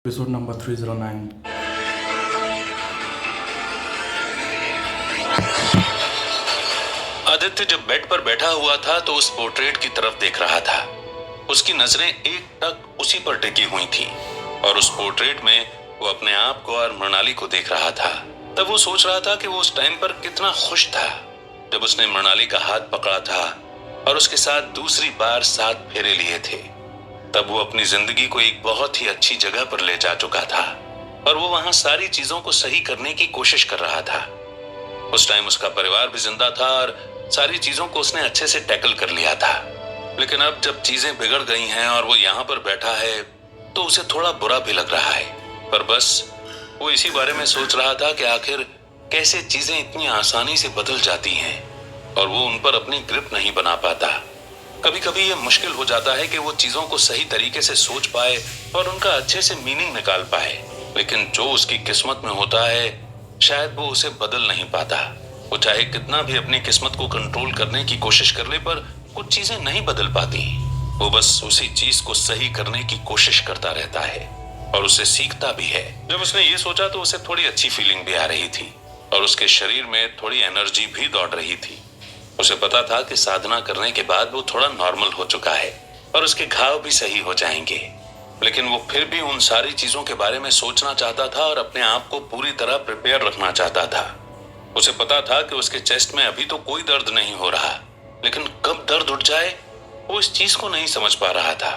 Episode number 309। Aditya जब bed पर बैठा हुआ था तो उस पोर्ट्रेट की तरफ देख रहा था। उसकी नजरें एक टक उसी पर टिकी हुई थी और उस पोर्ट्रेट में वो अपने आप को और मृणाली को देख रहा था। तब वो सोच रहा था कि वो उस टाइम पर कितना खुश था जब उसने मृणाली का हाथ पकड़ा था और उसके साथ दूसरी बार 7 फेरे लिए थे। तब वो अपनी जिंदगी को एक बहुत ही अच्छी जगह पर ले जा चुका था और वो वहां सारी चीजों को सही करने की कोशिश कर रहा था। उस टाइम उसका परिवार भी जिंदा था और सारी चीजों को उसने अच्छे से टैकल कर लिया था। लेकिन अब जब चीजें बिगड़ गई हैं और वो यहाँ पर बैठा है तो उसे थोड़ा बुरा भी लग रहा है। पर बस वो इसी बारे में सोच रहा था कि आखिर कैसे चीजें इतनी आसानी से बदल जाती हैं और वो उन पर अपनी ग्रिप नहीं बना पाता। कभी कभी ये मुश्किल हो जाता है कि वो चीजों को सही तरीके से सोच पाए और उनका अच्छे से मीनिंग निकाल पाए, लेकिन जो उसकी किस्मत में होता है शायद वो उसे बदल नहीं पाता। वो चाहे कितना भी अपनी किस्मत को कंट्रोल करने की कोशिश कर ले पर कुछ चीजें नहीं बदल पाती। वो बस उसी चीज को सही करने की कोशिश करता रहता है और उसे सीखता भी है। जब उसने ये सोचा तो उसे थोड़ी अच्छी फीलिंग भी आ रही थी और उसके शरीर में थोड़ी एनर्जी भी दौड़ रही थी। उसे पता था कि साधना करने के बाद वो थोड़ा नॉर्मल हो चुका है और उसके घाव भी सही हो जाएंगे, लेकिन वो फिर भी उन सारी चीजों के बारे में सोचना चाहता था और अपने आप को पूरी तरह प्रिपेयर रखना चाहता था। उसे पता था कि उसके चेस्ट में अभी तो कोई दर्द नहीं हो रहा, लेकिन कब दर्द उठ जाए वो इस चीज को नहीं समझ पा रहा था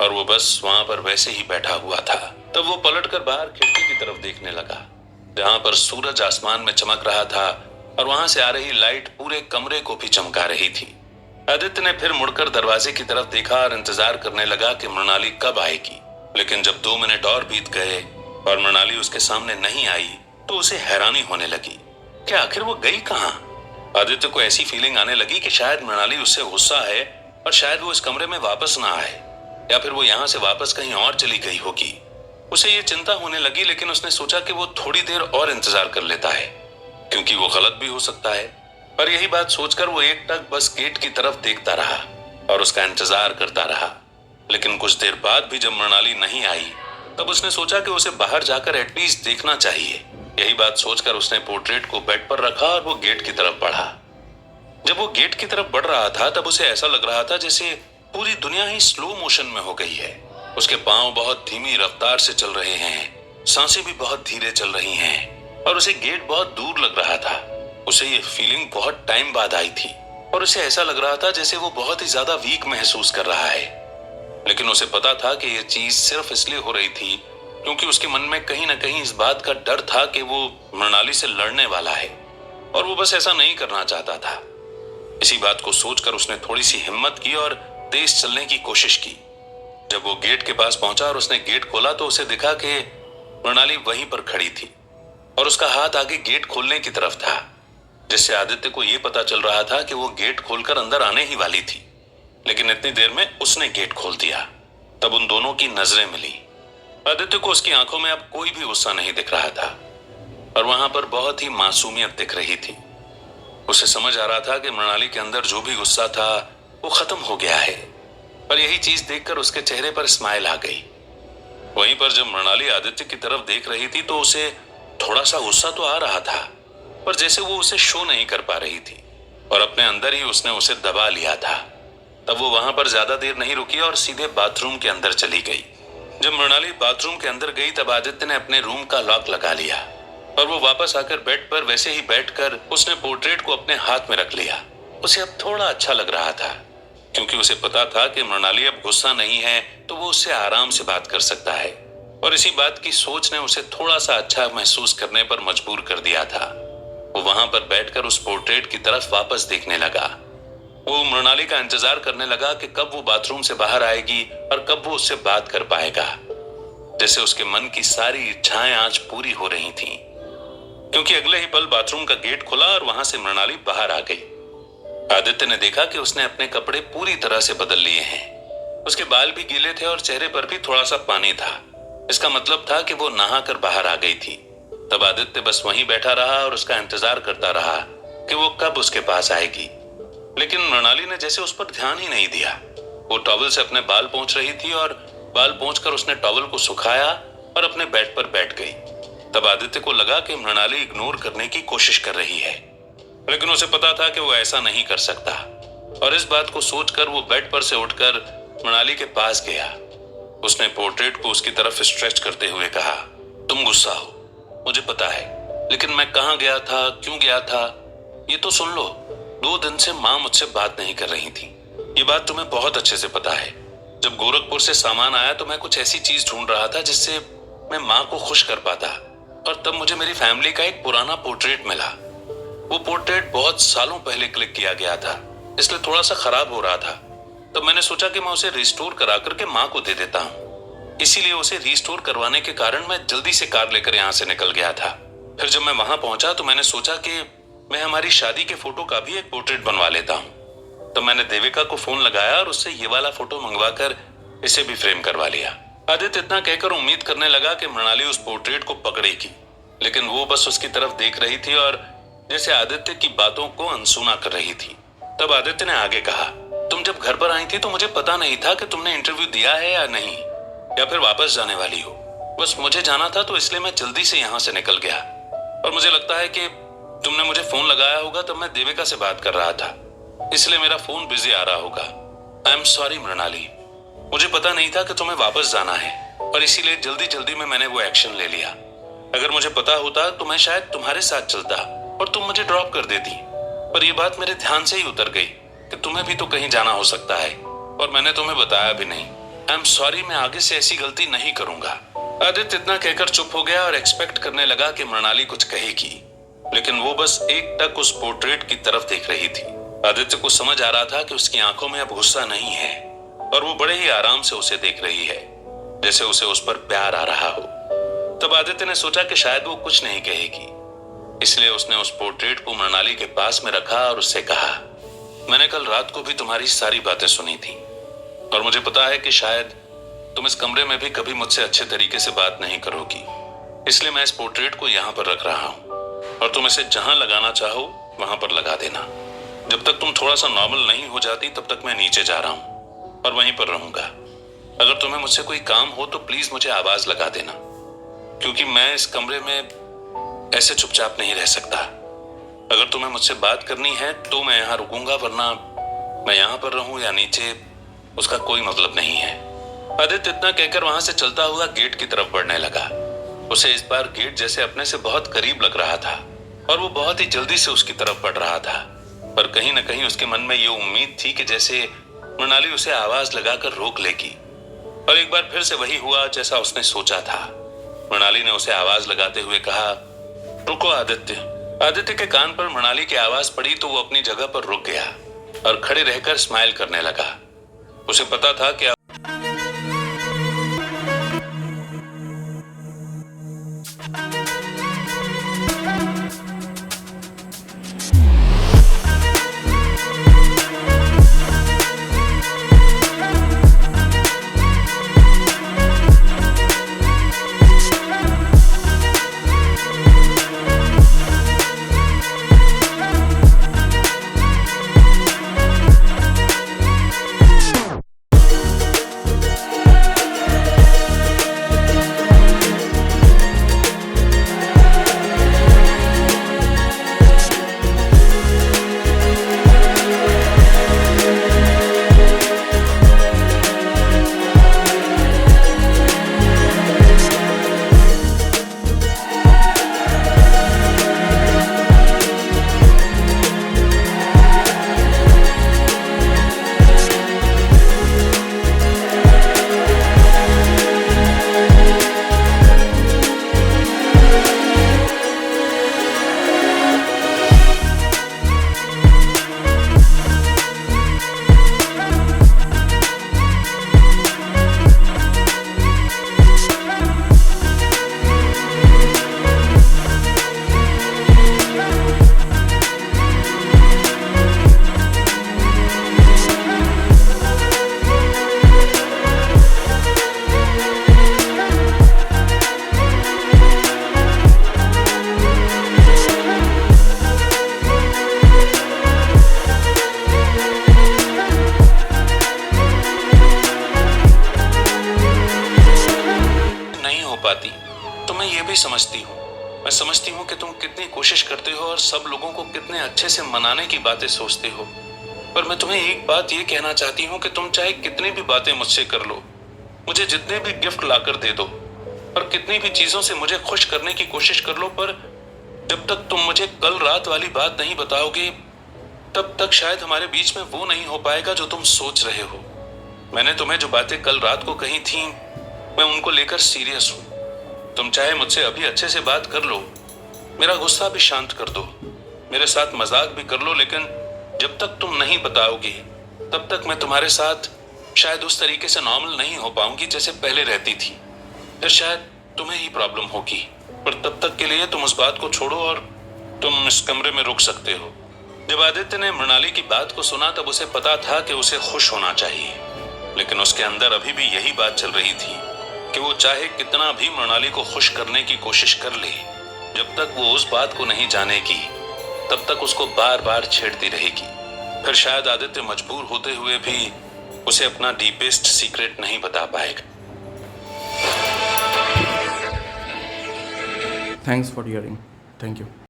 और वो बस वहां पर वैसे ही बैठा हुआ था। तब वो पलटकर बाहर खिड़की की तरफ देखने लगा जहां पर सूरज आसमान में चमक रहा था और वहां से आ रही लाइट पूरे कमरे को भी चमका रही थी। आदित्य ने फिर मुड़कर दरवाजे की तरफ देखा और इंतजार करने लगा कि मृणाली कब आएगी, लेकिन जब 2 मिनट और बीत गए और मृणाली उसके सामने नहीं आई तो उसे हैरानी होने लगी कि आखिर वो गई कहां। आदित्य को ऐसी फीलिंग आने लगी कि शायद मृणाली उससे गुस्सा है और शायद वो इस कमरे में वापस ना आए या फिर वो यहाँ से वापस कहीं और चली गई होगी। उसे ये चिंता होने लगी, लेकिन उसने सोचा कि वो थोड़ी देर और इंतजार कर लेता है क्योंकि वो गलत भी हो सकता है। पर यही बात सोचकर वो एक टक बस गेट की तरफ देखता रहा और उसका इंतजार करता रहा। लेकिन कुछ देर बाद भी जब मृणाली नहीं आई तब उसने सोचा कि उसे बाहर जाकर एटलीस्ट देखना चाहिए। यही बात सोचकर उसने पोर्ट्रेट को बेड पर रखा और वो गेट की तरफ बढ़ा। जब वो गेट की तरफ बढ़ रहा था तब उसे ऐसा लग रहा था जैसे पूरी दुनिया ही स्लो मोशन में हो गई है। उसके पांव बहुत धीमी रफ्तार से चल रहे हैं, सांसें भी बहुत धीरे चल रही हैं और उसे गेट बहुत दूर लग रहा था। उसे ये फीलिंग बहुत टाइम बाद आई थी और उसे ऐसा लग रहा था जैसे वो बहुत ही ज्यादा वीक महसूस कर रहा है। लेकिन उसे पता था कि ये चीज सिर्फ इसलिए हो रही थी क्योंकि उसके मन में कहीं ना कहीं इस बात का डर था कि वो मृणाली से लड़ने वाला है और वो बस ऐसा नहीं करना चाहता था। इसी बात को सोचकर उसने थोड़ी सी हिम्मत की और तेज चलने की कोशिश की। जब वो गेट के पास पहुंचा और उसने गेट खोला तो उसे दिखा कि मृणाली वहीं पर खड़ी थी और उसका हाथ आगे गेट खोलने की तरफ था, जिससे आदित्य को यह पता चल रहा था कि वो गेट खोलकर अंदर आने ही वाली थी। लेकिन इतनी देर में उसने गेट खोल दिया। तब उन दोनों की नजरें मिली। आदित्य को उसकी आंखों में अब कोई भी गुस्सा नहीं दिख रहा था और वहां पर बहुत ही मासूमियत दिख रही थी। उसे समझ आ रहा था कि मृणाली के अंदर जो भी गुस्सा था वो खत्म हो गया है। पर यही चीज देखकर उसके चेहरे पर स्माइल आ गई। वहीं पर जब मृणाली आदित्य की तरफ देख रही थी तो उसे थोड़ा सा गुस्सा तो आ रहा था, पर जैसे वो उसे शो नहीं कर पा रही थी और अपने अंदर ही उसने उसे दबा लिया था। तब वो वहां पर ज्यादा देर नहीं रुकी और सीधे बाथरूम के अंदर चली गई। जब मृणाली बाथरूम के अंदर गई तब आदित्य ने अपने रूम का लॉक लगा लिया और वो वापस आकर बेड पर वैसे ही बैठकर उसने पोर्ट्रेट को अपने हाथ में रख लिया। उसे अब थोड़ा अच्छा लग रहा था क्योंकि उसे पता था कि मृणाली अब गुस्सा नहीं है तो वो उससे आराम से बात कर सकता है और इसी बात की सोच ने उसे थोड़ा सा अच्छा महसूस करने पर मजबूर कर दिया था। वो वहां पर बैठकर उस पोर्ट्रेट की तरफ वापस देखने लगा। वो मृणाली का इंतजार करने लगा कि कब वो बाथरूम से बाहर आएगी और कब वो उससे बात कर पाएगा। जैसे उसके मन की सारी इच्छाएं आज पूरी हो रही थीं, क्योंकि अगले ही पल बाथरूम का गेट खुला और वहां से मृणाली बाहर आ गई। आदित्य ने देखा कि उसने अपने कपड़े पूरी तरह से बदल लिए हैं। उसके बाल भी गीले थे और चेहरे पर भी थोड़ा सा पानी था। इसका मतलब था कि वो नहाकर बाहर आ गई थी। तब आदित्य बस वहीं बैठा रहा और उसका इंतजार करता रहा कि वो कब उसके पास आएगी। लेकिन मृणाली ने जैसे उस पर ध्यान ही नहीं दिया। वो टॉवल से अपने बाल पोंछ रही थी और बाल पोंछकर उसने टॉवल को सुखाया और अपने बेड पर बैठ गई। तब आदित्य को लगा कि मृणाली इग्नोर करने की कोशिश कर रही है, लेकिन उसे पता था कि वो ऐसा नहीं कर सकता। और इस बात को सोचकर वो बेड पर से उठकर मृणाली के पास गया। उसने पोर्ट्रेट को उसकी तरफ स्ट्रेच करते हुए कहा, तुम गुस्सा हो, मुझे पता है, लेकिन मैं कहाँ गया था, क्यों गया था, ये तो सुन लो। 2 दिन से माँ मुझसे बात नहीं कर रही थी। ये बात तुम्हें बहुत अच्छे से पता है। जब गोरखपुर से सामान आया तो मैं कुछ ऐसी चीज ढूंढ रहा था जिससे मैं माँ को खुश कर पाता, और तब मुझे मेरी फैमिली का एक पुराना पोर्ट्रेट मिला। वो पोर्ट्रेट बहुत सालों पहले क्लिक किया गया था, इसलिए थोड़ा सा खराब हो रहा था। तब मैंने सोचा कि मैं उसे रिस्टोर करा करके माँ को दे देता हूँ। इसीलिए उसे रिस्टोर करवाने के कारण मैं जल्दी से कार लेकर यहाँ से निकल गया था। फिर जब मैं वहां पहुंचा तो मैंने सोचा कि मैं हमारी शादी के फोटो का भी एक पोर्ट्रेट बनवा लेता हूँ। तो मैंने देविका को फोन लगाया और उससे ये वाला फोटो मंगवाकर इसे भी फ्रेम करवा लिया। आदित्य इतना कहकर उम्मीद करने लगा कि मृणाली उस पोर्ट्रेट को पकड़ेगी, लेकिन वो बस उसकी तरफ देख रही थी और जैसे आदित्य की बातों को अनसुना कर रही थी। तब आदित्य ने आगे कहा, तुम जब घर पर आई थी तो मुझे पता नहीं था कि तुमने इंटरव्यू दिया है या नहीं, या फिर वापस जाने वाली हो। बस मुझे जाना था तो इसलिए मैं जल्दी से यहाँ से निकल गया। और मुझे लगता है कि तुमने मुझे फोन लगाया होगा तब मैं देविका से बात कर रहा था, इसलिए मेरा फोन बिजी आ रहा होगा। आई एम सॉरी मृणाली, मुझे पता नहीं था कि तुम्हें वापस जाना है और इसीलिए जल्दी जल्दी में मैंने वो एक्शन ले लिया। अगर मुझे पता होता तो मैं शायद तुम्हारे साथ चलता और तुम मुझे ड्रॉप कर देती, पर यह बात मेरे ध्यान से ही उतर गई कि तुम्हें भी तो कहीं जाना हो सकता है और मैंने तुम्हें बताया भी नहीं। आई एम सॉरी, मैं आगे से ऐसी गलती नहीं करूंगा। आदित्य इतना कहकर चुप हो गया और एक्सपेक्ट करने लगा कि मृणाली कुछ कहेगी, लेकिन वो बस एकटक उस पोर्ट्रेट की तरफ देख रही थी। आदित्य को समझ आ रहा था कि उसकी आंखों में अब गुस्सा नहीं है और वो बड़े ही आराम से उसे देख रही है, जैसे उसे उस पर प्यार आ रहा हो। तब आदित्य ने सोचा कि शायद वो कुछ नहीं कहेगी, इसलिए उसने उस पोर्ट्रेट को मृणाली के पास में रखा और उससे कहा, मैंने कल रात को भी तुम्हारी सारी बातें सुनी थी और मुझे पता है कि शायद तुम इस कमरे में भी कभी मुझसे अच्छे तरीके से बात नहीं करोगी, इसलिए मैं इस पोर्ट्रेट को यहाँ पर रख रहा हूँ और तुम इसे जहां लगाना चाहो वहां पर लगा देना। जब तक तुम थोड़ा सा नॉर्मल नहीं हो जाती तब तक मैं नीचे जा रहा हूँ और वहीं पर रहूंगा। अगर तुम्हें मुझसे कोई काम हो तो प्लीज मुझे आवाज लगा देना, क्योंकि मैं इस कमरे में ऐसे चुपचाप नहीं रह सकता। अगर तुम्हें मुझसे बात करनी है तो मैं यहाँ रुकूंगा, वरना मैं यहाँ पर रहूं या नीचे उसका कोई मतलब नहीं है। आदित्य इतना कहकर वहां से चलता हुआ गेट की तरफ बढ़ने लगा। उसे इस बार गेट जैसे अपने से बहुत करीब लग रहा था और वो बहुत ही जल्दी से उसकी तरफ बढ़ रहा था, पर कहीं न कहीं उसके मन में ये उम्मीद थी कि जैसे मृणाली उसे आवाज लगाकर रोक लेगी। और एक बार फिर से वही हुआ जैसा उसने सोचा था। मृणाली ने उसे आवाज लगाते हुए कहा, रुको आदित्य। आदित्य के कान पर मृणाली की आवाज पड़ी तो वो अपनी जगह पर रुक गया और खड़े रहकर स्माइल करने लगा। उसे पता था कि पाती तो मैं ये भी समझती हूँ। मैं समझती हूँ कि तुम कितनी कोशिश करते हो और सब लोगों को कितने अच्छे से मनाने की बातें सोचते हो। पर मैं तुम्हें एक बात ये कहना चाहती हूँ कि तुम चाहे कितनी भी बातें मुझसे कर लो, मुझे जितने भी गिफ्ट लाकर दे दो और कितनी भी चीजों से मुझे खुश करने की कोशिश कर लो, पर जब तक तुम मुझे कल रात वाली बात नहीं बताओगे तब तक शायद हमारे बीच में वो नहीं हो पाएगा जो तुम सोच रहे हो। मैंने तुम्हें जो बातें कल रात को कही थी, मैं उनको लेकर सीरियस हूँ। तुम चाहे मुझसे अभी अच्छे से बात कर लो, मेरा गुस्सा भी शांत कर दो, मेरे साथ मजाक भी कर लो, लेकिन जब तक तुम नहीं बताओगे तब तक मैं तुम्हारे साथ शायद उस तरीके से नॉर्मल नहीं हो पाऊंगी जैसे पहले रहती थी। फिर शायद तुम्हें ही प्रॉब्लम होगी, पर तब तक के लिए तुम उस बात को छोड़ो और तुम इस कमरे में रुक सकते हो। जब आदित्य ने मृणाली की बात को सुना तब उसे पता था कि उसे खुश होना चाहिए, लेकिन उसके अंदर अभी भी यही बात चल रही थी कि वो चाहे कितना भी मृणाली को खुश करने की कोशिश कर ले, जब तक वो उस बात को नहीं जानेगी तब तक उसको बार बार छेड़ती रहेगी। फिर शायद आदित्य मजबूर होते हुए भी उसे अपना डीपेस्ट सीक्रेट नहीं बता पाएगा। Thanks for hearing. Thank you.